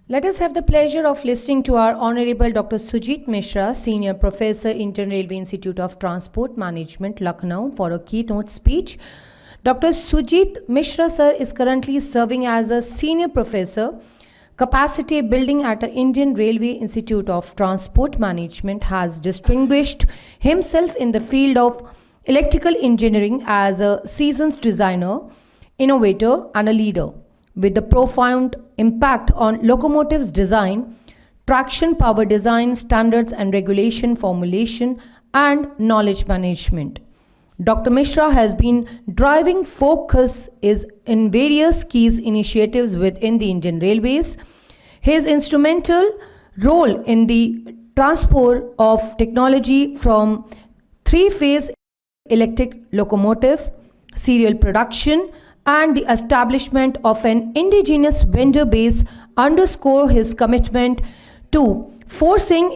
Let us have the pleasure of listening to our Honorable Dr. Sujeet Mishra, Senior Professor, Indian Railway Institute of Transport Management, Lucknow, for a keynote speech. Dr. Sujeet Mishra, sir, is currently serving as a Senior Professor, Capacity Building at the Indian Railway Institute of Transport Management, has distinguished himself in the field of electrical engineering as a seasoned designer, innovator, and a leader, with a profound impact on locomotives design, traction power design, standards and regulation formulation, and knowledge management. Dr. Mishra has been driving focus is in various key initiatives within the Indian Railways. His instrumental role in the transport of technology from three-phase electric locomotives, serial production, and the establishment of an indigenous vendor base underscore his commitment to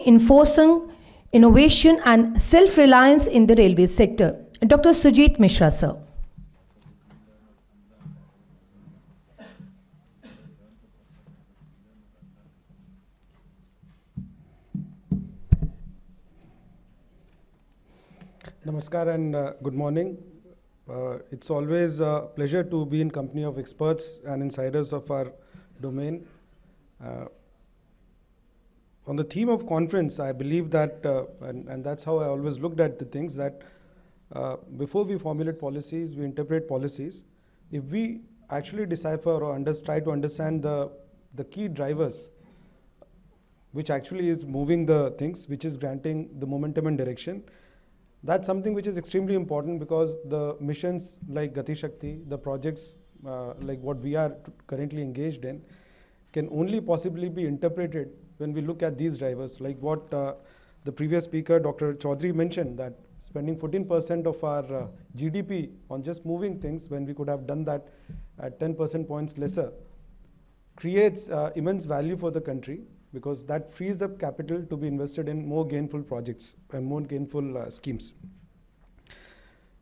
enforcing innovation and self-reliance in the railway sector. Dr. Sujeet Mishra, sir. Namaskar and good morning. It's always a pleasure to be in company of experts and insiders of our domain. On the theme of conference, I believe that, and that's how I always looked at the things, that before we formulate policies, we interpret policies. If we actually decipher or try to understand the key drivers, which actually is moving the things, which is granting the momentum and direction, that's something which is extremely important, because the missions like Gati Shakti, the projects like what we are currently engaged in, can only possibly be interpreted when we look at these drivers, like what the previous speaker, Dr. Chaudhary, mentioned, that spending 14% of our GDP on just moving things, when we could have done that at 10% points lesser, creates immense value for the country, because that frees up capital to be invested in more gainful projects and more gainful schemes.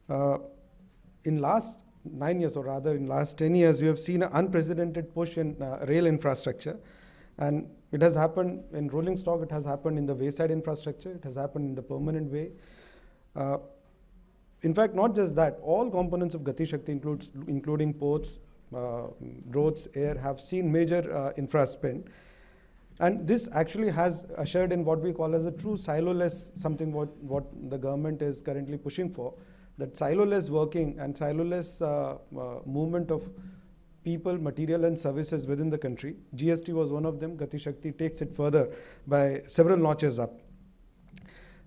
In last 9 years, or rather in last 10 years, we have seen an unprecedented push in rail infrastructure. And it has happened in rolling stock, it has happened in the wayside infrastructure, it has happened in the permanent way. In fact, not just that, all components of Gati Shakti, including ports, roads, air, have seen major infra spend. And this actually has ushered in what we call as a true siloless, something what the government is currently pushing for, that siloless working and siloless movement of people, material and services within the country. GST was one of them. Gati Shakti takes it further by several notches up.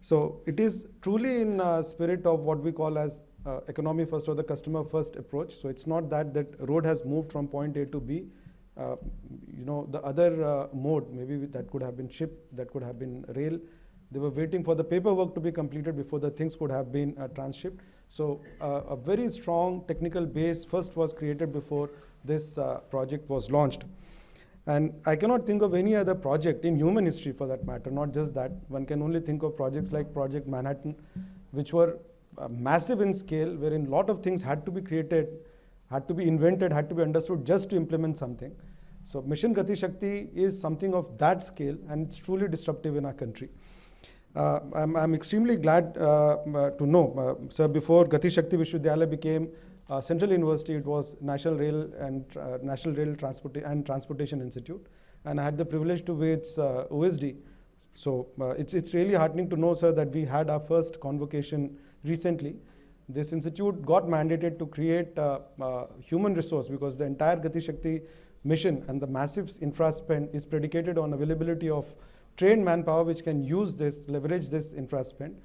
So it is truly in spirit of what we call as economy first, or the customer first approach. So it's not that road has moved from point A to B. The other mode, maybe that could have been ship, that could have been rail. They were waiting for the paperwork to be completed before the things could have been transshipped. So a very strong technical base first was created before this project was launched. And I cannot think of any other project in human history, for that matter, not just that. One can only think of projects like Project Manhattan, which were massive in scale, wherein a lot of things had to be created, had to be invented, had to be understood just to implement something. So Mission Gati Shakti is something of that scale, and it's truly disruptive in our country. I'm extremely glad to know, sir, before Gati Shakti Vishwavidyalaya became Central University, it was National Rail Transportation Institute, and I had the privilege to be its OSD. So it's really heartening to know, sir, that we had our first convocation recently. This institute got mandated to create human resource, because the entire Gati Shakti mission and the massive infra spend is predicated on availability of trained manpower which can leverage this infra spend.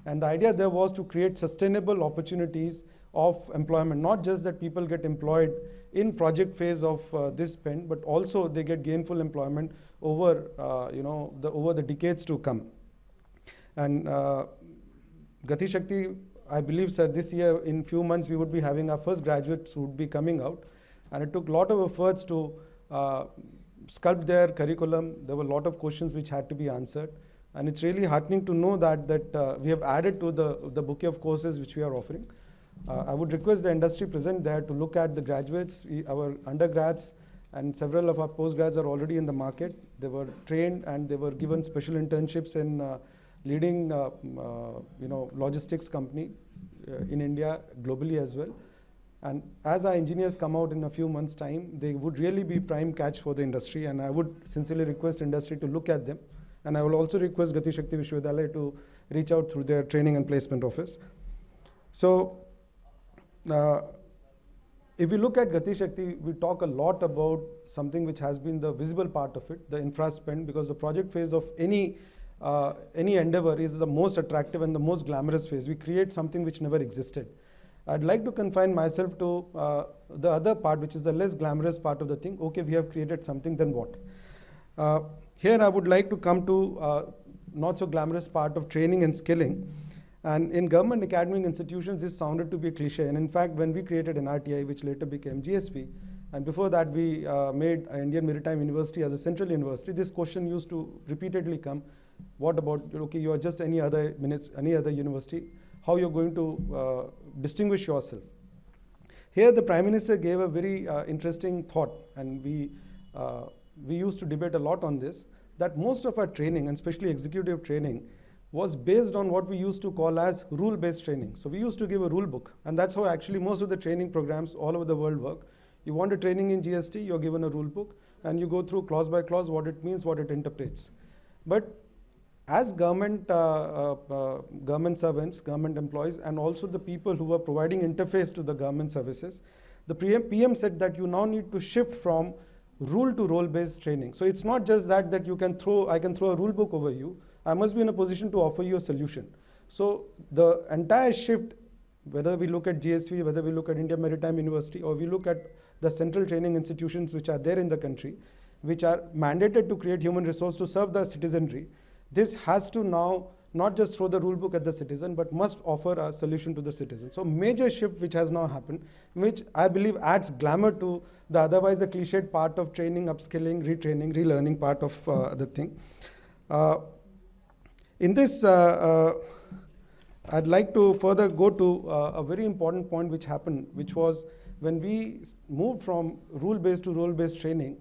And the idea there was to create sustainable opportunities of employment, not just that people get employed in project phase of this spend, but also they get gainful employment over the decades to come. And Gati Shakti, I believe, sir, this year in few months we would be having our first graduates who would be coming out, and it took a lot of efforts to sculpt their curriculum. There were a lot of questions which had to be answered, and it's really heartening to know that we have added to the bouquet of courses which we are offering. I would request the industry present there to look at the graduates, our undergrads, and several of our postgrads are already in the market. They were trained and they were given special internships in leading logistics company in India, globally as well. And as our engineers come out in a few months' time, they would really be prime catch for the industry, and I would sincerely request industry to look at them. And I will also request Gati Shakti Vishwavidyalaya to reach out through their training and placement office. So, if we look at Gati Shakti, we talk a lot about something which has been the visible part of it, the infra spend, because the project phase of any endeavor is the most attractive and the most glamorous phase. We create something which never existed. I'd like to confine myself to the other part, which is the less glamorous part of the thing. Okay, we have created something, then what? Here I would like to come to not so glamorous part of training and skilling. And in government academic institutions, this sounded to be a cliche. And in fact, when we created NRTI, which later became GSV, and before that we made Indian Maritime University as a central university, this question used to repeatedly come: what about, okay, you are just any other university, how you're going to distinguish yourself? Here the Prime Minister gave a very interesting thought, and we used to debate a lot on this, that most of our training, and especially executive training, was based on what we used to call as rule-based training. So we used to give a rule book, and that's how actually most of the training programs all over the world work. You want a training in GST, you're given a rule book, and you go through clause by clause what it means, what it interprets. But as government servants, government employees, and also the people who are providing interface to the government services, the PM said that you now need to shift from rule to role-based training. So it's not just that I can throw a rule book over you. I must be in a position to offer you a solution. So the entire shift, whether we look at GSV, whether we look at Indian Maritime University, or we look at the central training institutions which are there in the country, which are mandated to create human resource to serve the citizenry, this has to now not just throw the rule book at the citizen, but must offer a solution to the citizen. So major shift which has now happened, which I believe adds glamour to the otherwise a cliched part of training, upskilling, retraining, relearning part of the thing. In this, I'd like to further go to a very important point which happened, which was when we moved from rule-based to role-based training,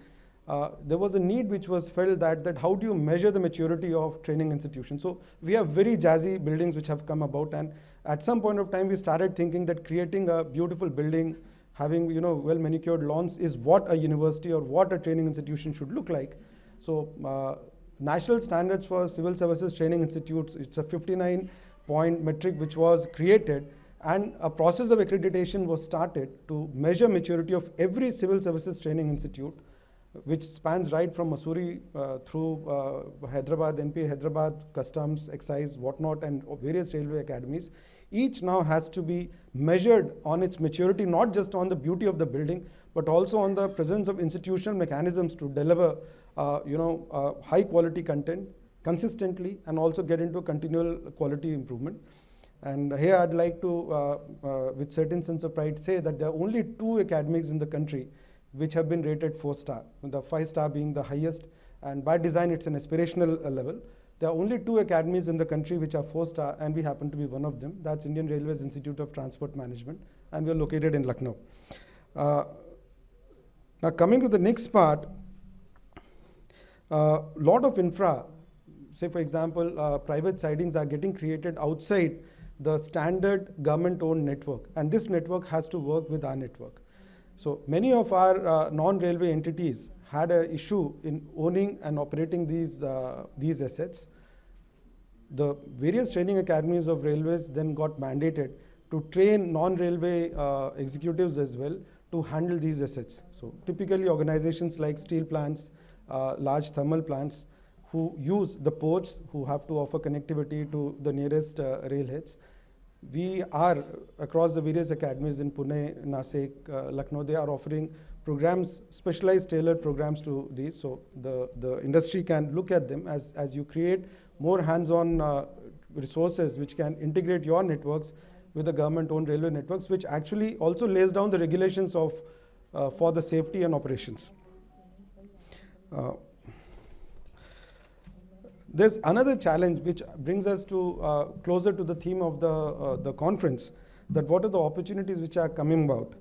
there was a need which was felt that how do you measure the maturity of training institutions? So we have very jazzy buildings which have come about, and at some point of time we started thinking that creating a beautiful building, having well manicured lawns is what a university or what a training institution should look like. So national standards for civil services training institutes, it's a 59-point metric which was created, and a process of accreditation was started to measure maturity of every civil services training institute, which spans right from Mussoorie through Hyderabad, NP Hyderabad, Customs, Excise, whatnot, and various railway academies. Each now has to be measured on its maturity, not just on the beauty of the building, but also on the presence of institutional mechanisms to deliver high quality content consistently, and also get into continual quality improvement. And here I'd like to, with certain sense of pride, say that there are only 2 academies in the country which have been rated 4-star, the 5-star being the highest, and by design it's an aspirational level. There are only 2 academies in the country which are 4-star, and we happen to be one of them. That's Indian Railways Institute of Transport Management, and we are located in Lucknow. Now coming to the next part, lot of infra, say for example, private sidings are getting created outside the standard government-owned network, and this network has to work with our network. So many of our non-railway entities had an issue in owning and operating these assets. The various training academies of railways then got mandated to train non-railway executives as well to handle these assets. So typically organizations like steel plants, large thermal plants, who use the ports, who have to offer connectivity to the nearest railheads. We are, across the various academies in Pune, Nasik, Lucknow, they are offering programs, specialized tailored programs to these. So the industry can look at them as you create more hands-on resources which can integrate your networks with the government-owned railway networks, which actually also lays down the regulations of for the safety and operations. There's another challenge which brings us to closer to the theme of the conference, that what are the opportunities which are coming about.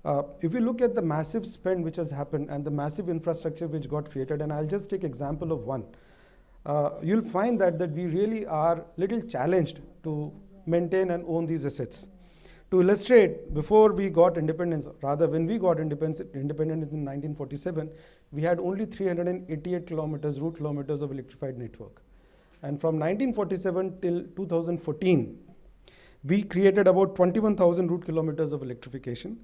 If you look at the massive spend which has happened and the massive infrastructure which got created, and I'll just take example of one, you'll find that we really are little challenged to maintain and own these assets. To illustrate, before we got independence, rather when we got independence in 1947, we had only 388 route kilometers of electrified network. And from 1947 till 2014, we created about 21,000 route kilometers of electrification.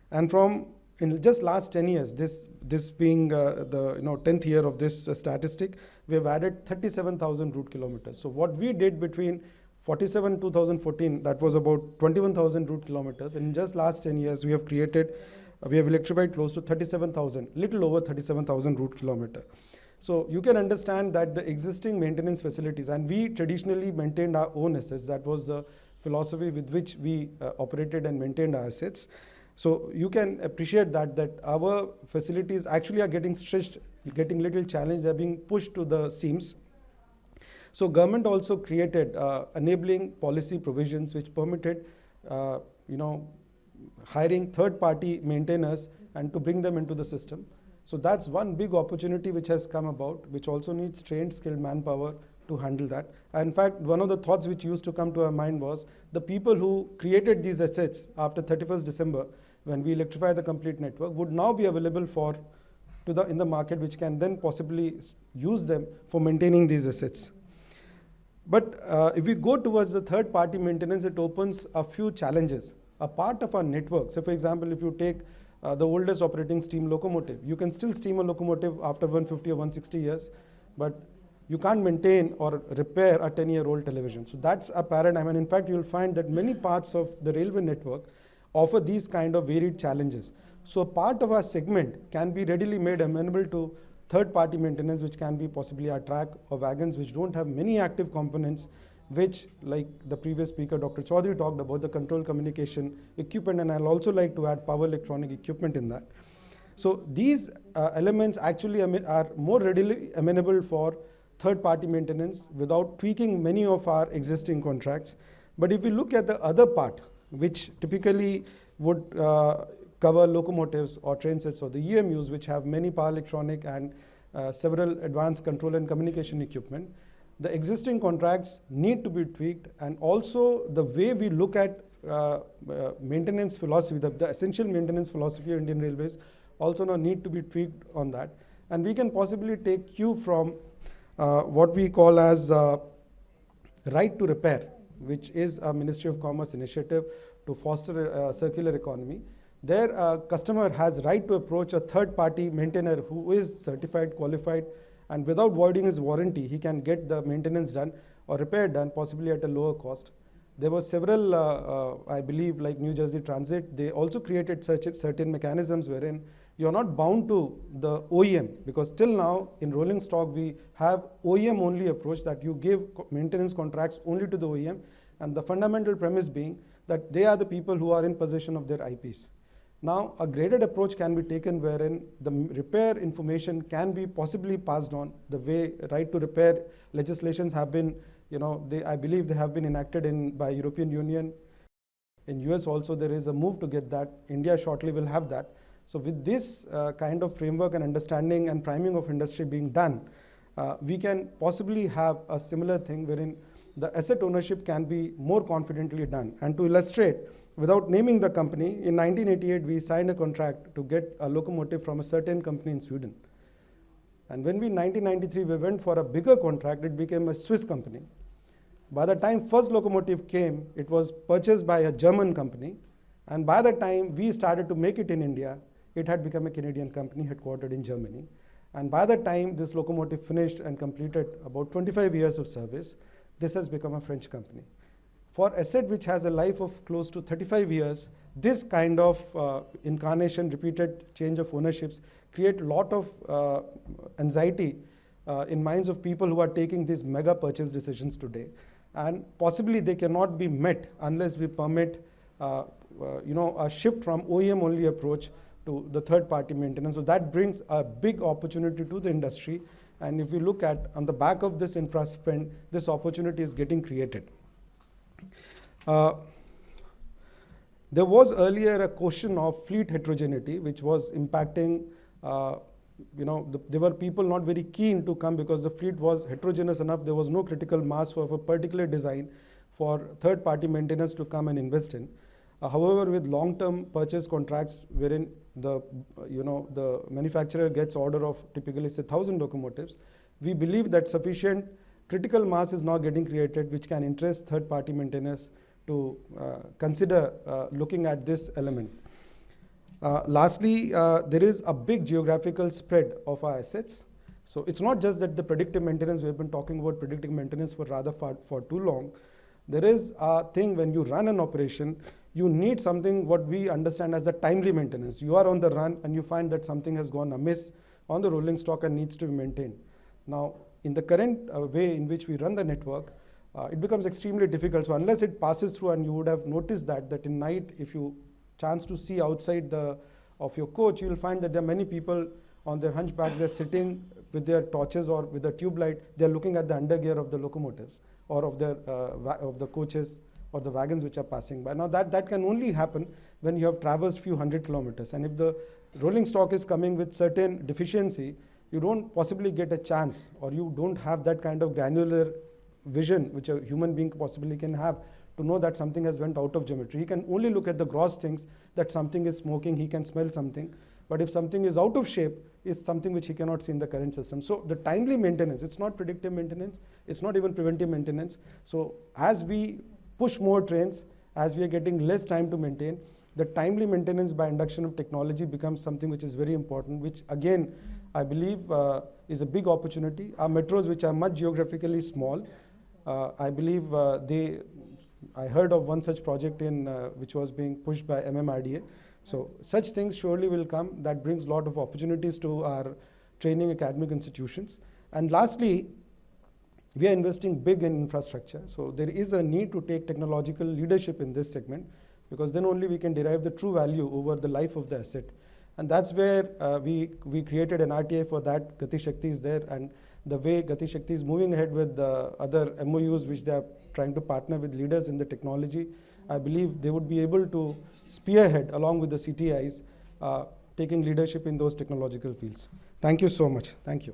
And from in just last 10 years, this being the 10th year of this statistic, we have added 37,000 route kilometers. So what we did between 47 and 2014, that was about 21,000 route kilometers. And in just last 10 years, we have electrified close to 37,000, little over 37,000 route kilometer. So you can understand that the existing maintenance facilities, and we traditionally maintained our own assets. That was the philosophy with which we operated and maintained our assets. So you can appreciate that our facilities actually are getting stretched, getting little challenged. They're being pushed to the seams. So government also created enabling policy provisions which permitted, hiring third-party maintainers and to bring them into the system. So that's one big opportunity which has come about, which also needs trained, skilled manpower to handle that. And in fact, one of the thoughts which used to come to our mind was the people who created these assets after 31st December, when we electrify the complete network, would now be available in the market, which can then possibly use them for maintaining these assets. But if we go towards the third-party maintenance, it opens a few challenges. A part of our network, so for example, if you take the oldest operating steam locomotive, you can still steam a locomotive after 150 or 160 years, but you can't maintain or repair a 10-year-old television. So that's a paradigm, and in fact, you'll find that many parts of the railway network offer these kind of varied challenges. So a part of our segment can be readily made amenable to third-party maintenance, which can be possibly our track or wagons, which don't have many active components, which, like the previous speaker, Dr. Chaudhary, talked about the control communication equipment, and I'll also like to add power electronic equipment in that. So these elements actually are more readily amenable for third-party maintenance without tweaking many of our existing contracts. But if we look at the other part, which typically would cover locomotives or train sets or the EMUs, which have many power electronic and several advanced control and communication equipment, the existing contracts need to be tweaked, and also the way we look at maintenance philosophy, the essential maintenance philosophy of Indian Railways also now need to be tweaked on that. And we can possibly take cue from what we call as right to repair, which is a Ministry of Commerce initiative to foster a circular economy. There, a customer has right to approach a third-party maintainer who is certified, qualified, and without voiding his warranty, he can get the maintenance done or repair done, possibly at a lower cost. There were several, I believe, like New Jersey Transit, they also created certain mechanisms wherein you're not bound to the OEM, because till now in rolling stock we have OEM only approach, that you give maintenance contracts only to the OEM, and the fundamental premise being that they are the people who are in possession of their IPs. Now, a graded approach can be taken wherein the repair information can be possibly passed on, the way right to repair legislations have been, I believe they have been enacted by European Union. In US also there is a move to get that. India shortly will have that. So with this kind of framework and understanding and priming of industry being done, we can possibly have a similar thing wherein the asset ownership can be more confidently done. And to illustrate, without naming the company, in 1988 we signed a contract to get a locomotive from a certain company in Sweden. And when in 1993 we went for a bigger contract, it became a Swiss company. By the time first locomotive came, it was purchased by a German company. And by the time we started to make it in India, it had become a Canadian company headquartered in Germany. And by the time this locomotive finished and completed about 25 years of service, this has become a French company. For asset which has a life of close to 35 years, this kind of incarnation, repeated change of ownerships create a lot of anxiety in minds of people who are taking these mega purchase decisions today. And possibly they cannot be met unless we permit a shift from OEM only approach to the third party maintenance. So that brings a big opportunity to the industry. And if we look at on the back of this infra spend, this opportunity is getting created. There was earlier a question of fleet heterogeneity, which was impacting, there were people not very keen to come because the fleet was heterogeneous enough. There was no critical mass for a particular design for third-party maintenance to come and invest in. However, with long-term purchase contracts, wherein the manufacturer gets order of typically say 1,000 locomotives, we believe that sufficient critical mass is now getting created, which can interest third-party maintainers to consider looking at this element. Lastly, there is a big geographical spread of our assets. So it's not just that the predictive maintenance, we've been talking about predictive maintenance for too long. There is a thing when you run an operation, you need something what we understand as a timely maintenance. You are on the run and you find that something has gone amiss on the rolling stock and needs to be maintained. Now, in the current way in which we run the network, it becomes extremely difficult. So unless it passes through, and you would have noticed that in night, if you chance to see outside of your coach, you will find that there are many people on their hunchback. They're sitting with their torches or with a tube light. They're looking at the undergear of the locomotives or of the coaches or the wagons which are passing by. Now that can only happen when you have traversed few hundred kilometers. And if the rolling stock is coming with certain deficiency, you don't possibly get a chance, or you don't have that kind of granular vision which a human being possibly can have to know that something has went out of geometry. He can only look at the gross things, that something is smoking, he can smell something. But if something is out of shape, is something which he cannot see in the current system. So the timely maintenance, it's not predictive maintenance, it's not even preventive maintenance. So as we push more trains, as we are getting less time to maintain, the timely maintenance by induction of technology becomes something which is very important, which again, I believe is a big opportunity. Our metros, which are much geographically small, I believe I heard of one such project which was being pushed by MMRDA. So such things surely will come. That brings a lot of opportunities to our training academic institutions. And lastly, we are investing big in infrastructure. So there is a need to take technological leadership in this segment, because then only we can derive the true value over the life of the asset. And that's where we created an RTI for that. Gati Shakti is there, and the way Gati Shakti is moving ahead with the other MOUs which they are trying to partner with leaders in the technology, I believe they would be able to spearhead along with the CTIs, taking leadership in those technological fields. Thank you so much. Thank you.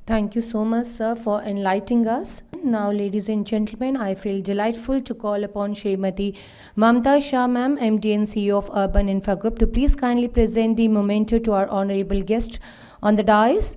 Thank you so much, sir, for enlightening us. Now, ladies and gentlemen, I feel delightful to call upon Srimati Mamta Shah ma'am, MD and CEO of Urban Infra Group, to please kindly present the memento to our honorable guest on the dais.